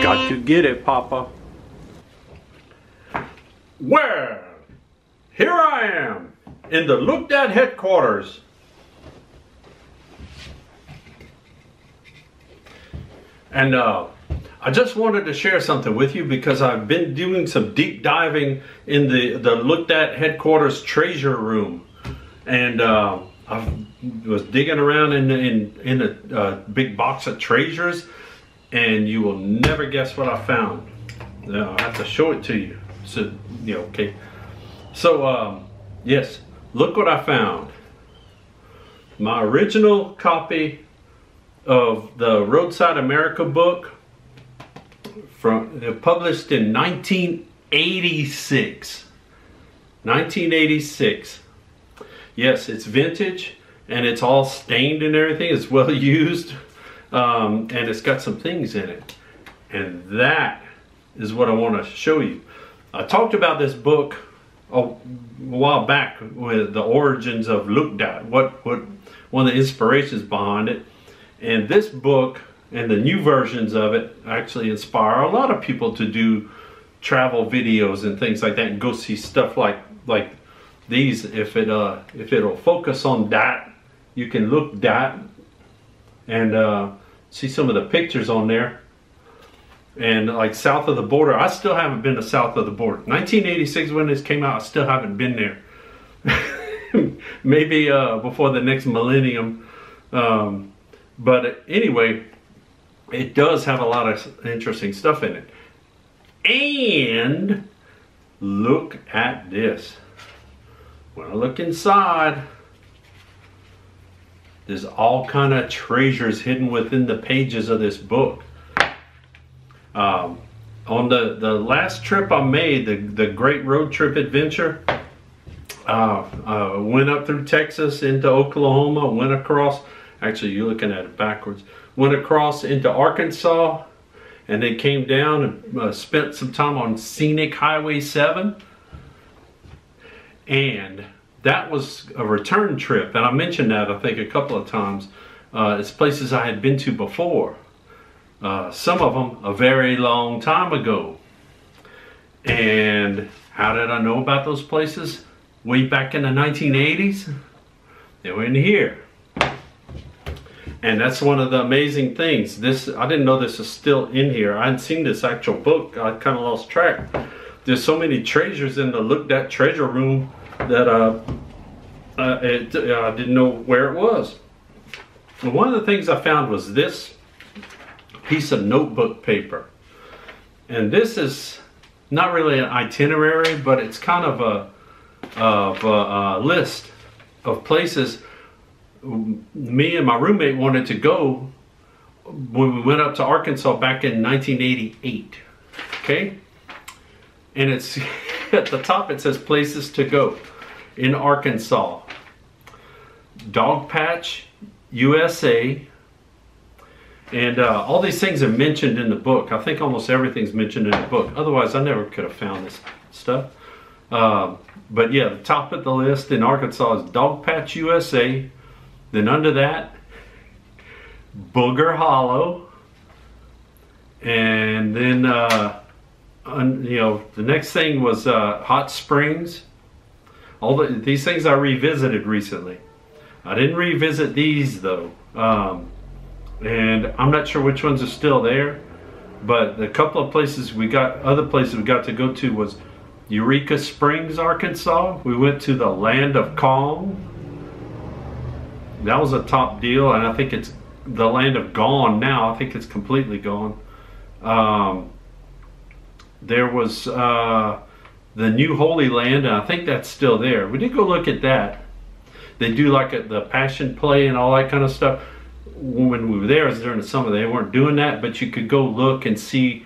Got to get it, Papa. Well, here I am in the Look Dat headquarters. And I just wanted to share something with you because I've been doing some deep diving in the Look Dat headquarters treasure room. And I was digging around in a big box of treasures. And you will never guess what I found. I'll have to show it to you. So, okay. So, yes, look what I found. My original copy of the Roadside America book, published in 1986. 1986. Yes, it's vintage, and it's all stained and everything. It's well used. And it's got some things in it, and that is what I want to show you. I talked about this book a while back with the origins of Look Dat, what one of the inspirations behind it, and this book and the new versions of it actually inspire a lot of people to do travel videos and things like that, and go see stuff like these. If it'll focus on that, you can look that and see some of the pictures on there. And like south of the border, I still haven't been to south of the border. 1986 when this came out, I still haven't been there. Maybe before the next millennium. But anyway, it does have a lot of interesting stuff in it. And look at this. When I look inside, there's all kind of treasures hidden within the pages of this book. On the last trip I made, the Great Road Trip Adventure, went up through Texas into Oklahoma, went across, actually you're looking at it backwards, went across into Arkansas, and then came down and spent some time on scenic Highway 7. And that was a return trip, and I mentioned that I think a couple of times. It's places I had been to before. Some of them a very long time ago. And how did I know about those places? Way back in the 1980s, they were in here. And that's one of the amazing things. I didn't know this was still in here. I hadn't seen this actual book. I kind of lost track. There's so many treasures in the Look Dat treasure room that I didn't know where it was. And one of the things I found was this piece of notebook paper. And this is not really an itinerary, but it's kind of a list of places me and my roommate wanted to go when we went up to Arkansas back in 1988. Okay? And it's at the top it says places to go in Arkansas. Dogpatch, USA, and all these things are mentioned in the book. I think almost everything's mentioned in the book. Otherwise, I never could have found this stuff. But yeah, the top of the list in Arkansas is Dogpatch, USA. Then under that, Booger Hollow, and then the next thing was Hot Springs. These things I revisited recently. I didn't revisit these though, and I'm not sure which ones are still there. But a couple of places other places we got to go to was Eureka Springs, Arkansas. We went to the Land of Kong. That was a top deal, and I think it's the Land of Gone now. I think it's completely gone. There was the New Holy Land, and I think that's still there. We did go look at that. They do like the Passion Play and all that kind of stuff. When we were there, it was during the summer. They weren't doing that, but you could go look and see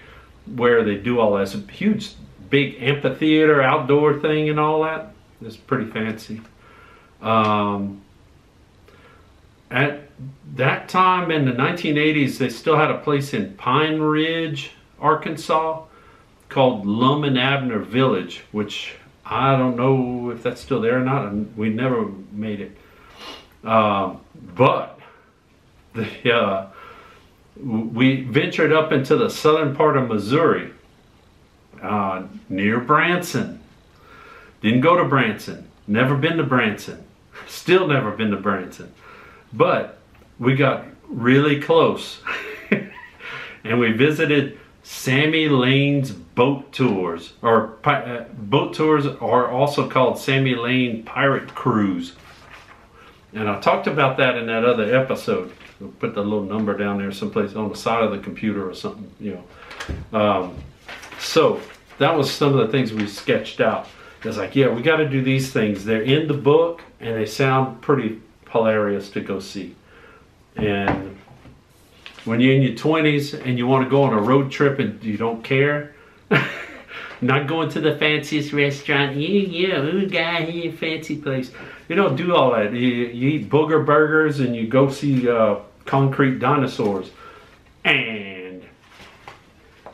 where they do all that. It's a huge, big amphitheater, outdoor thing and all that. It's pretty fancy. At that time in the 1980s, they still had a place in Pine Ridge, Arkansas, called Lum and Abner Village, which I don't know if that's still there or not. And we never made it. But we ventured up into the southern part of Missouri, near Branson. Didn't go to Branson. Never been to Branson. Still never been to Branson. But we got really close. And we visited Sammy Lane's boat tours. Or boat tours are also called Sammy Lane Pirate Cruise. And I talked about that in that other episode. We'll put the little number down there someplace on the side of the computer or something, you know. So that was some of the things we sketched out. It's like, yeah, we got to do these things. They're in the book and they sound pretty hilarious to go see. And when you're in your 20s and you want to go on a road trip and you don't care, not going to the fanciest restaurant, guy here, fancy place. You don't do all that. You eat booger burgers and you go see concrete dinosaurs. And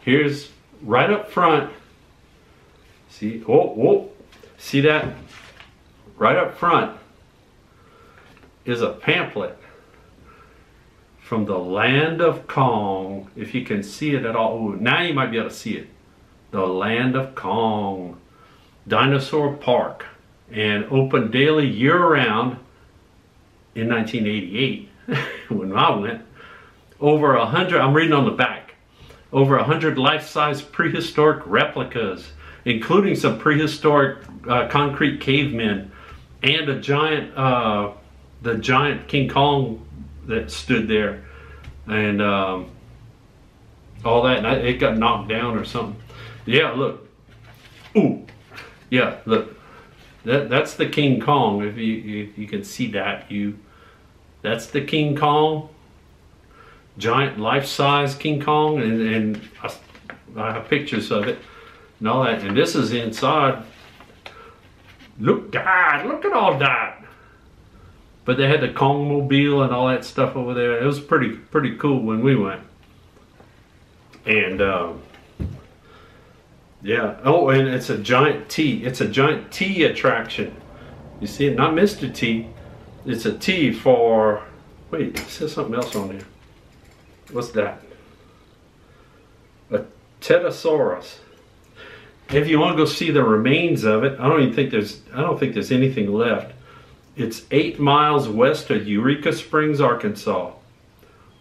here's right up front. See, see that? Right up front is a pamphlet from the land of Kong. If you can see it at all. Ooh, now you might be able to see it. The land of Kong. Dinosaur Park. And open daily year-round in 1988 when I went. Over 100, I'm reading on the back, over 100 life-size prehistoric replicas, including some prehistoric concrete cavemen and a giant, the giant King Kong that stood there, and all that, and it got knocked down or something. Yeah, look. Ooh, yeah, look. That's the King Kong. If you can see that, that's the King Kong, giant life-size King Kong, and I have pictures of it and all that. And this is inside. Look that! Look at all that! But they had the Kong-mobile and all that stuff over there. It was pretty cool when we went. And yeah. Oh, and it's a giant T. It's a giant T attraction. You see it? Not Mr. T. It's a T for... Wait, it says something else on there. What's that? A Pterosaurus. If you want to go see the remains of it, I don't think there's anything left. It's 8 miles west of Eureka Springs, Arkansas.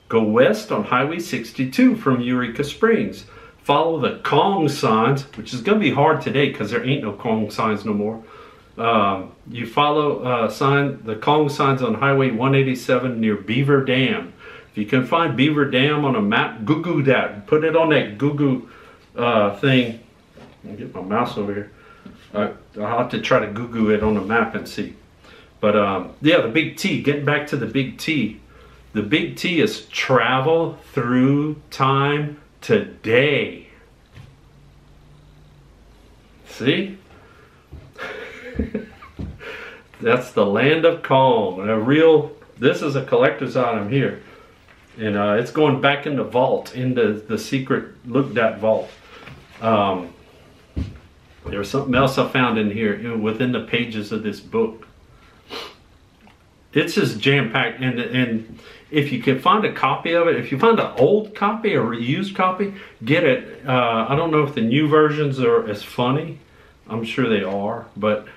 Go west on Highway 62 from Eureka Springs. Follow the Kong signs, which is going to be hard today because there ain't no Kong signs no more. You follow the Kong signs on Highway 187 near Beaver Dam. If you can find Beaver Dam on a map, Google that. Put it on that Google thing. Let me get my mouse over here. I'll have to try to Google it on the map and see. But yeah, the big T. Getting back to the big T. The big T is travel through time today. See? That's the land of Kong. This is a collector's item here. And it's going back in the vault, into the secret Look Dat vault. There was something else I found in here, within the pages of this book. It's just jam-packed, and if you can find a copy of it, if you find an old copy or a used copy, get it. I don't know if the new versions are as funny. I'm sure they are, but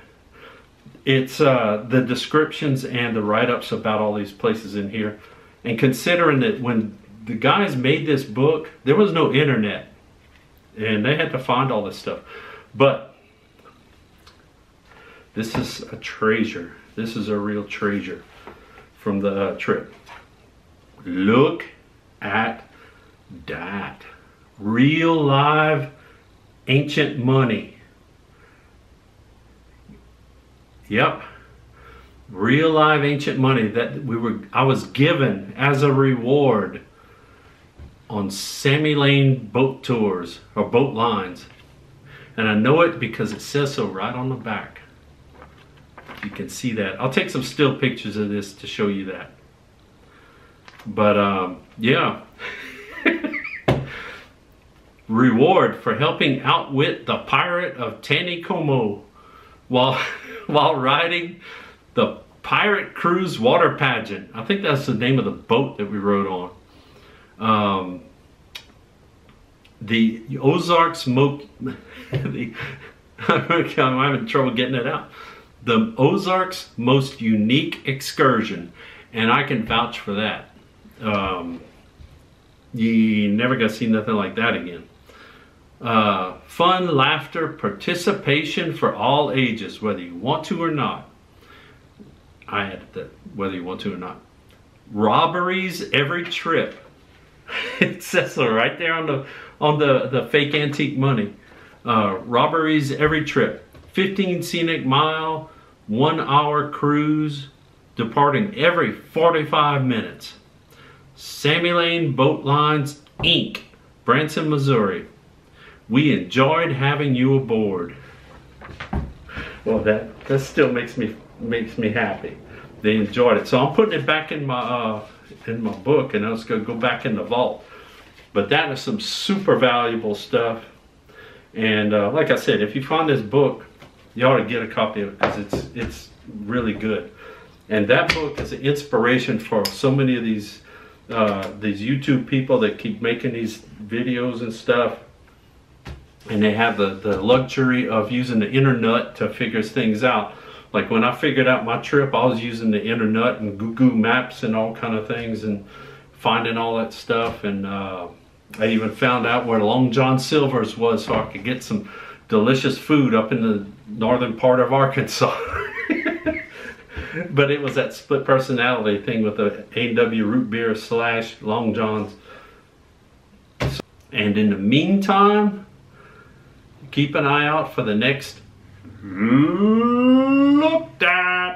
it's the descriptions and the write-ups about all these places in here. And considering that when the guys made this book, there was no internet, and they had to find all this stuff. But this is a treasure. This is a real treasure from the trip. Look at that. Real live ancient money. Yep. Real live ancient money that I was given as a reward on Sammy Lane boat tours or boat lines. And I know it because it says so right on the back. You can see that. I'll take some still pictures of this to show you that. But yeah. reward for helping outwit the pirate of Taneycomo while riding the Pirate Cruise Water Pageant. I think that's the name of the boat that we rode on. The Ozarks I'm having trouble getting it out. The Ozarks most unique excursion, and I can vouch for that. You never gonna see nothing like that again. Fun, laughter, participation for all ages, whether you want to or not. I added that, whether you want to or not. Robberies every trip. It says so right there on the fake antique money. Robberies every trip. 15 scenic mile, 1 hour cruise, departing every 45 minutes. Sammy Lane Boat Lines, Inc., Branson, Missouri. We enjoyed having you aboard. Well, that still makes me happy. They enjoyed it. So I'm putting it back in my book, and I was going to go back in the vault. But that is some super valuable stuff. And like I said, if you find this book, you ought to get a copy of it, because it's really good. And that book is an inspiration for so many of these YouTube people that keep making these videos and stuff. And they have the luxury of using the internet to figure things out. Like when I figured out my trip, I was using the internet and Google Maps and all kind of things and finding all that stuff. And I even found out where Long John Silver's was, so I could get some delicious food up in the northern part of Arkansas. But it was that split personality thing with the A&W root beer / Long John's. And in the meantime, keep an eye out for the next Look Dat.